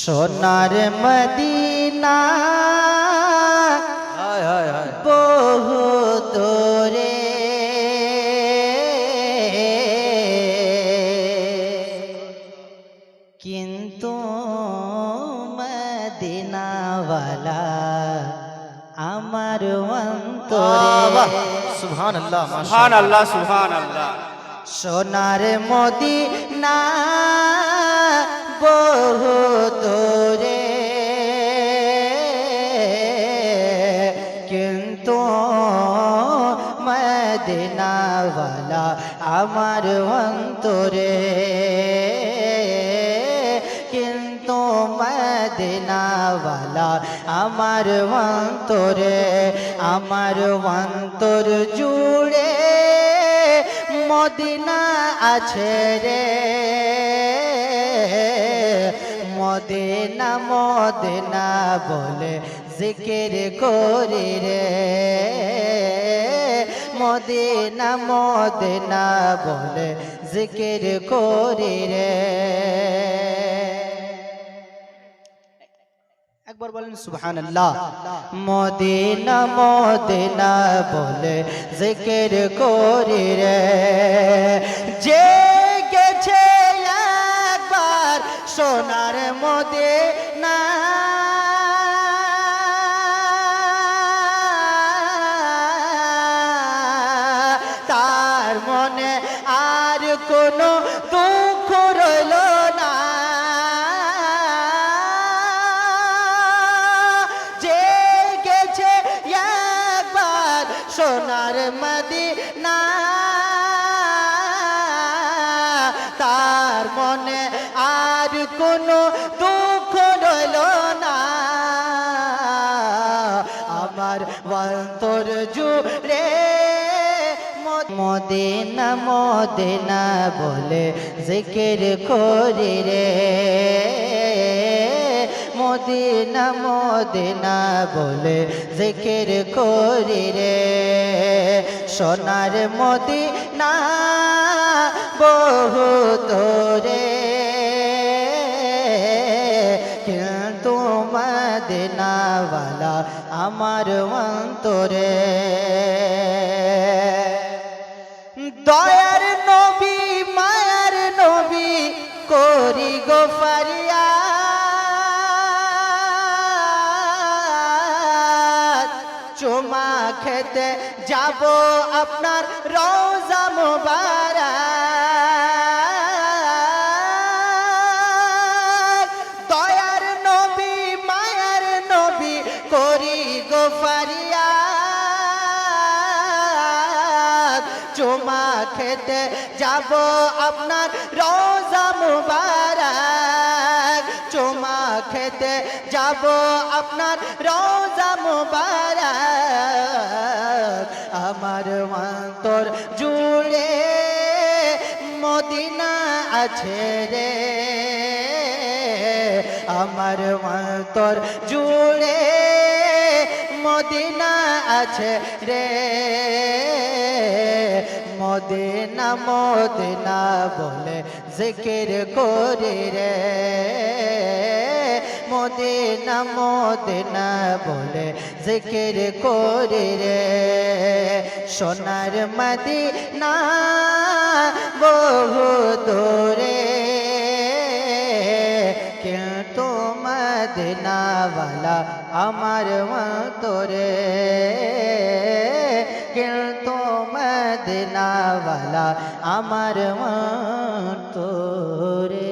সোনার মদিনা বহু দূরে কিন্তু মদিনাওয়ালা আমার অন্তরে। সুবহানাল্লাহ, সুবহানাল্লাহ, সুবহানাল্লাহ। সোনার মদিনা বহু দূরে কিন্তু মদিনাওয়ালা আমার অন্তরে, কিন্তু মদিনাওয়ালা আমার অন্তরে, আমার অন্তর জুড়ে মদিনা আছে রে। মদিনা মদিনা বলে জিকির করি রে, মদিনা মদিনা বলে জিকির করি রে। একবার বলেন সুবহানাল্লাহ। মদিনা মদিনা বলে জিকির করি রে, যে গেছে একবার সোনার মদিনা তার মনে আর কোনো দুঃখ রইল না। যে গেছে একবার সোনার মদিনা তার মনে আর কোনো দুঃখ রইল না। আমার অন্তর জুড়ে মদিনা মদিনা বলে জিকির করি রে, মদিনা মদিনা বলে জিকির করি রে। সোনার মদিনা বহু দূরে কিন্তু মদিনাওয়ালা আমার অন্তরে। দয়ার নবী মায়ার নবী করি গো ফারিয়াদ, চুমা খেতে যাব আপনার রওজা মুবারক। দয়ার নবী মায়ার নবী করি গো ফারিয়াদ, চুমা খেতে যাব আপনার রওজা মুবারক, চুমা খেতে যাব আপনার রওজা মুবারক। আমার অন্তর জুড়ে মদিনা আছে রে, আমার অন্তর জুড়ে মদিনা আছে রে। মদিনা মদিনা বলে জিকির করি রে, মদিনা মদিনা বলে জিকির করি রে। সোনার মদিনা বহু দূরে কিন্তু মদিনাওয়ালা আমার অন্তরে, কিন্তু মদিনাওয়ালা আমার অন্তরে।